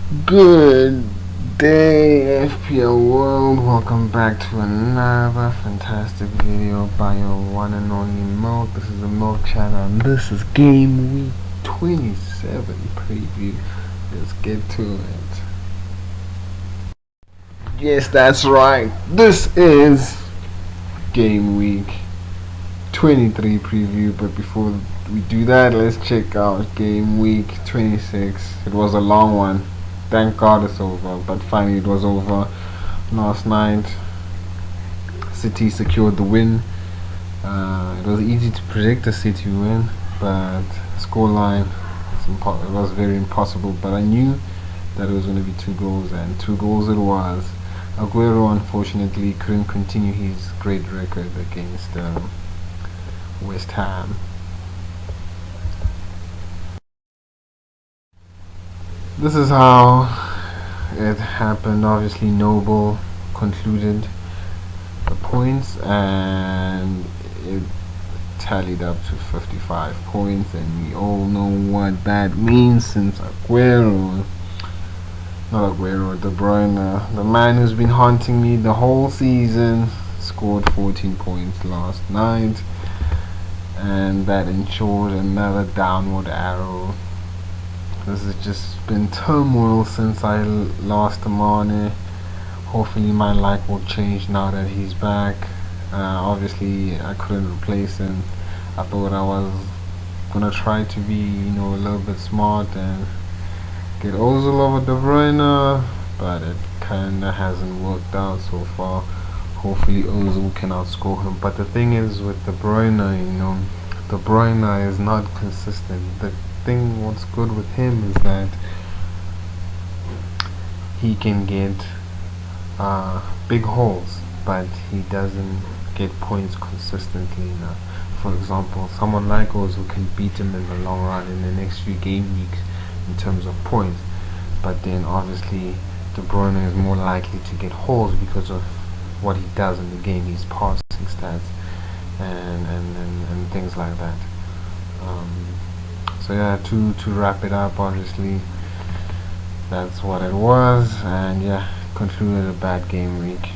Good day, FPL world. Welcome back to another fantastic video by your one and only Milk. This is the Milk Channel, and this is Game Week 27 preview. Let's get to it. Yes, that's right. This is Game Week 23 preview, but before we do that, let's check out Game Week 26. It was a long one. Thank God it's over, but finally it was over last night. City secured the win. It was easy to predict a City win, but scoreline it was very impossible. But I knew that it was going to be 2 goals, and 2 goals it was. Aguero unfortunately couldn't continue his great record against West Ham. This is how it happened. Obviously, Noble concluded the points, and it tallied up to 55 points, and we all know what that means since De Bruyne, the man who's been haunting me the whole season, scored 14 points last night, and that ensured another downward arrow. This has just been turmoil since I lost Mane. Hopefully my luck will change now that he's back. Obviously I couldn't replace him. I thought I was gonna try to be, a little bit smart and get Ozil over De Bruyne, but it kinda hasn't worked out so far. Hopefully Ozil can outscore him. But the thing is with De Bruyne, De Bruyne is not consistent. What's good with him is that he can get big holes, but he doesn't get points consistently enough. For example, someone like Ozil can beat him in the long run in the next few game weeks in terms of points, but then obviously De Bruyne is more likely to get holes because of what he does in the game, his passing stats and things like that. So yeah, to wrap it up, obviously that's what it was, and yeah, concluded a bad game week.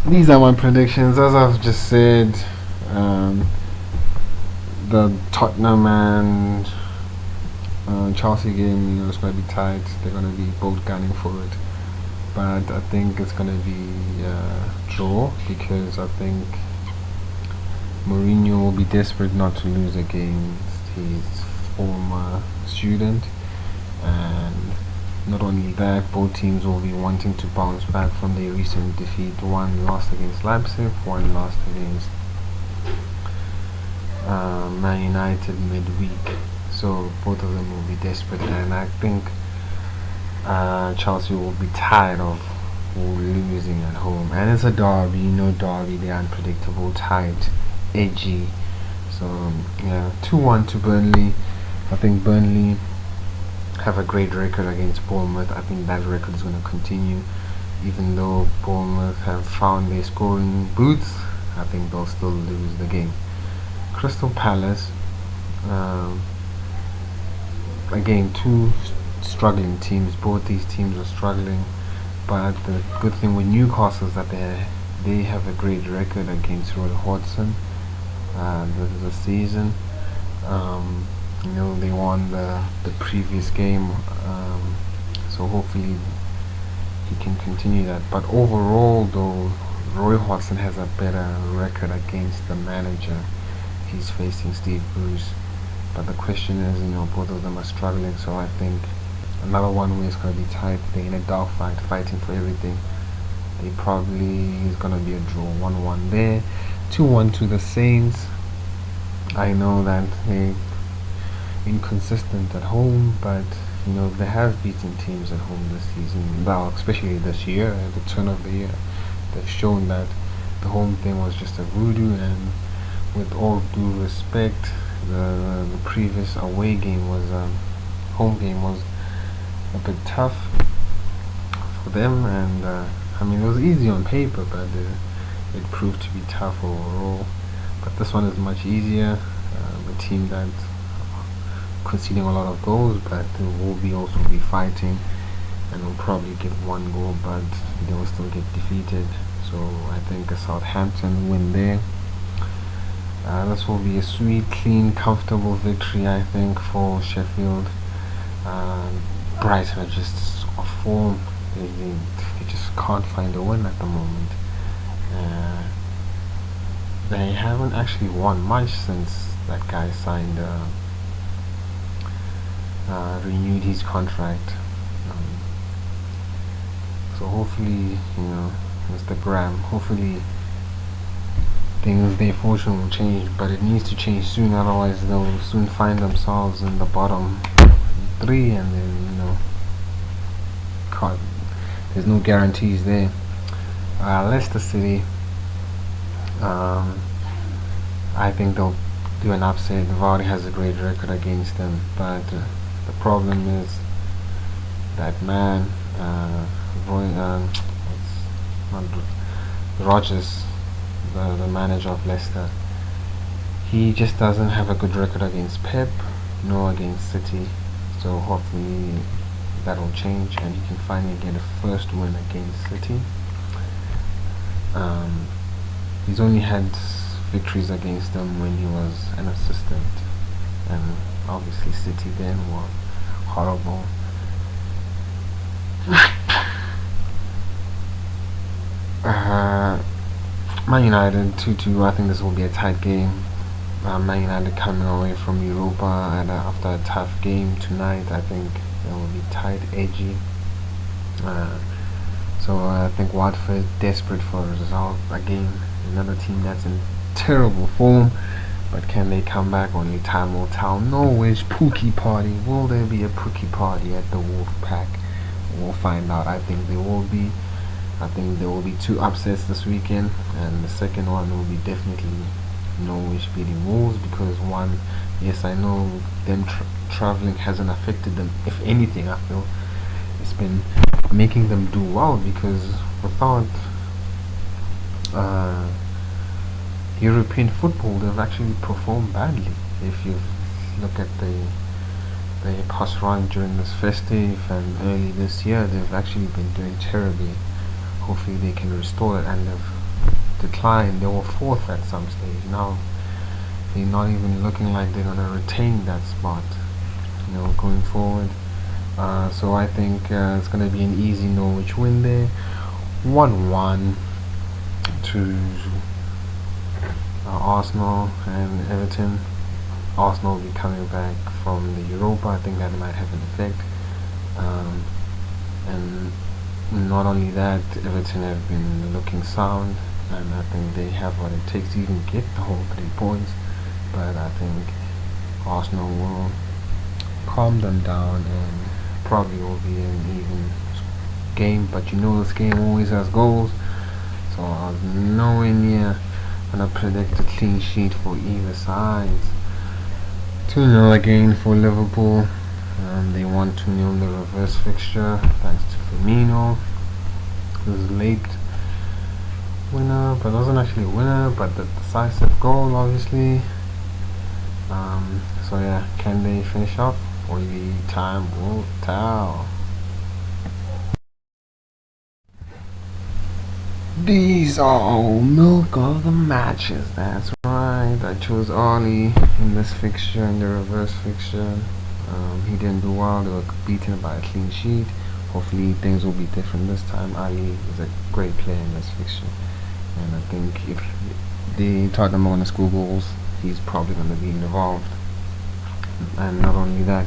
These are my predictions. As I've just said, the Tottenham and Chelsea game, it's going to be tight. They're going to be both gunning for it, but I think it's going to be draw, because I think Mourinho will be desperate not to lose against his former student, and not only that, both teams will be wanting to bounce back from their recent defeat. One lost against Leicester, one lost against Man United midweek. So both of them will be desperate, and I think Chelsea will be tired of losing at home. And it's a derby, derby, they're unpredictable, tight, edgy. So yeah, 2-1 to Burnley. I think Burnley have a great record against Bournemouth. I think that record is going to continue, even though Bournemouth have found their scoring boots. I think they'll still lose the game. Crystal Palace, um, again, two struggling teams. Both these teams are struggling, but the good thing with Newcastle is that they have a great record against Roy Hodgson this season. They won the previous game, so hopefully he can continue that. But overall, though, Roy Hodgson has a better record against the manager. He's facing Steve Bruce. But the question is, both of them are struggling, so I think another one way is going to be tight. They're in a dogfight, fighting for everything. They probably is going to be a draw, 1-1 there, 2-1 to the Saints. I know that they're inconsistent at home, but they have beaten teams at home this season. Well, especially this year, at the turn of the year, they've shown that the home thing was just a voodoo. And with all due respect, the previous away game was home game was a bit tough for them, and it was easy on paper, but it proved to be tough overall. But this one is much easier. A team that conceding a lot of goals, but will also be fighting, and will probably get one goal, but they will still get defeated. So I think a Southampton win there. This will be a sweet, clean, comfortable victory, I think, for Sheffield. Brighton are just off form. They just can't find a win at the moment. They haven't actually won much since that guy signed, renewed his contract. So hopefully, Mr. Graham, hopefully their fortune will change, but it needs to change soon, otherwise they'll soon find themselves in the bottom three, and then there's no guarantees there. Leicester City, I think they'll do an upset. Vardy has a great record against them, but the problem is that man, Rodgers, the manager of Leicester, he just doesn't have a good record against Pep, nor against City. So hopefully that will change, and he can finally get a first win against City. He's only had victories against them when he was an assistant, and obviously City then were horrible. Man United 2-2. I think this will be a tight game. Man United coming away from Europa and after a tough game tonight. I think it will be tight, edgy. So I think Watford desperate for a result again. Another team that's in terrible form, but can they come back? Only time will tell. Norwich Pookie party. Will there be a Pookie party at the Wolfpack? We'll find out. I think there will be. I think there will be two upsets this weekend, and the second one will be definitely Norwich beating Wolves, because one, yes, I know them traveling hasn't affected them. If anything, I feel it's been making them do well, because without European football, they've actually performed badly. If you look at the past run during this festive and early this year, they've actually been doing terribly. Hopefully they can restore it, and they've declined. They were fourth at some stage. Now they're not even looking like they're gonna retain that spot, going forward. So I think it's gonna be an easy Norwich win there. 1-1 to Arsenal and Everton. Arsenal will be coming back from the Europa. I think that might have an effect. And not only that, Everton have been looking sound, and I think they have what it takes to even get the whole 3 points. But I think Arsenal will calm them down, and probably will be an even game. But this game always has goals, so I was nowhere near gonna predict a clean sheet for either sides. 2-0 again for Liverpool. They won 2-0 the reverse fixture thanks to Firmino. It was late. winner, but it wasn't actually a winner, but the decisive goal, obviously. So yeah, can they finish up? Only time will tell. These are all milk of the matches. That's right. I chose Ali in this fixture, in the reverse fixture. He didn't do well. They were beaten by a clean sheet. Hopefully things will be different this time. Ali is a great player in this fixture, and I think if the Tottenham are going to score goals, he's probably going to be involved. And not only that,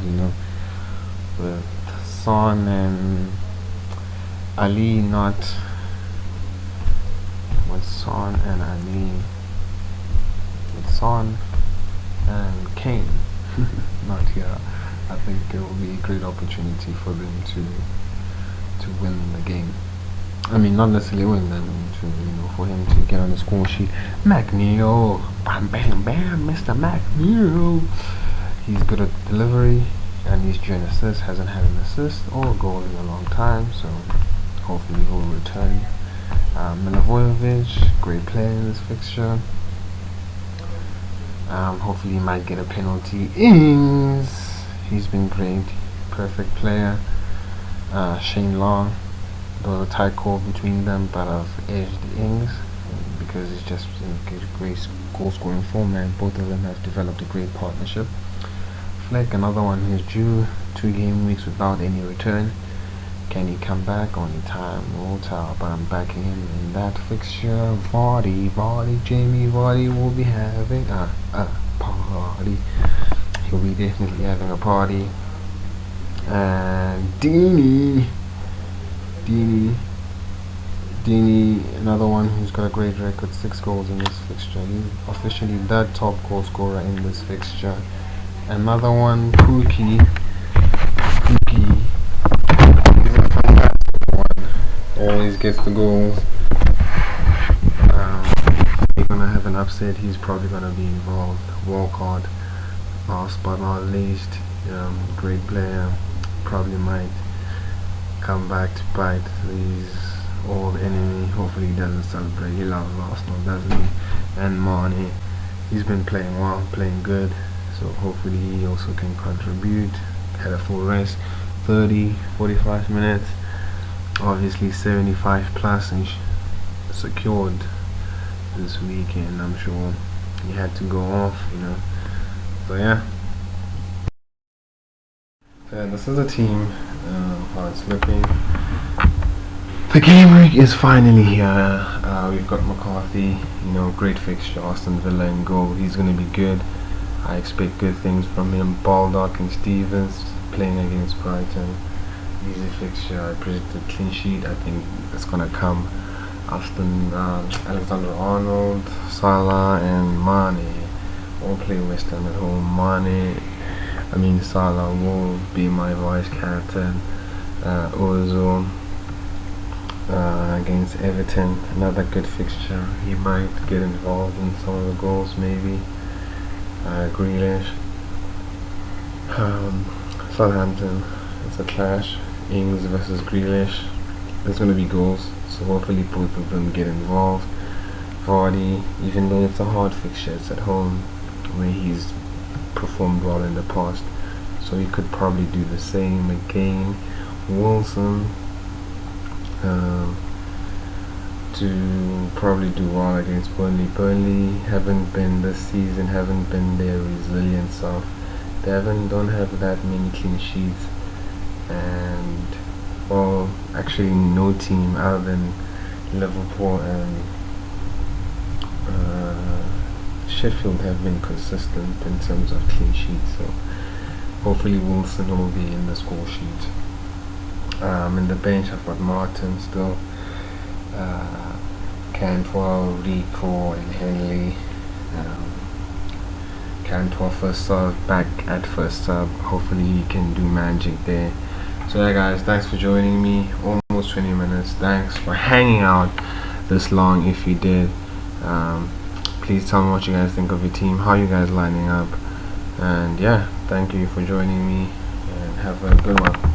with Son and Ali not with Son and Ali, with Son and Kane not here, I think it will be a great opportunity for them to win the game. I mean, not necessarily win them, for him to get on the score sheet. McNeil, bam, bam, bam, Mr. McNeil. He's good at delivery, and he's due an assist. Hasn't had an assist or a goal in a long time, so hopefully he'll return. Milivojevic, great player in this fixture. Hopefully he might get a penalty. Ings, he's been great, perfect player. Shane Long, there was a tight call between them, but I've edged Ings because he's just in a great goal scoring form, and both of them have developed a great partnership. Fleck, another one who's due 2 game weeks without any return. Can he come back? Only time will tell, but I'm backing him in that fixture. Vardy, Jamie Vardy will be having a party. He'll be definitely having a party. And Dini, another one who's got a great record, 6 goals in this fixture. He's officially the top goal scorer in this fixture. Another one, Pookie. He's a fantastic one. Always gets the goals. He's gonna have an upset. He's probably gonna be involved. Walcott, last but not least, great player. Probably might come back to bite his old enemy. Hopefully he doesn't celebrate. He loves Arsenal, doesn't he? And Mane, he's been playing well, playing good. So hopefully he also can contribute. Had a full rest, 30-45 minutes. Obviously 75 plus and secured this weekend. I'm sure he had to go off, So yeah. So yeah, this is the team. How it's looking. The game week is finally here. We've got McCarthy. Great fixture. Aston Villa in goal. He's going to be good. I expect good things from him. Baldock and Stevens playing against Brighton. Easy fixture. I predicted clean sheet. I think it's gonna come. Alexander-Arnold, Salah, and Mane all play West Ham at home. Salah will be my vice captain. Ozil against Everton, another good fixture. He might get involved in some of the goals, maybe. Grealish, Southampton, it's a clash. Ings versus Grealish. There's going to be goals, so hopefully both of them get involved. Vardy, even though it's a hard fixture, it's at home where he's performed well in the past, so he could probably do the same again. Wilson, to probably do well against Burnley. Burnley haven't been this season, haven't been their resilient self. They don't have that many clean sheets, and actually no team other than Liverpool and Sheffield have been consistent in terms of clean sheets. So hopefully Wilson will be in the score sheet. In the bench I've got Martin still, Cantwell, Rico and Henley. Cantwell first sub, back at first sub. Hopefully he can do magic there. So yeah guys, thanks for joining me. Almost 20 minutes. Thanks for hanging out this long if you did. Please tell me what you guys think of your team, how you guys lining up, and yeah, thank you for joining me and have a good one.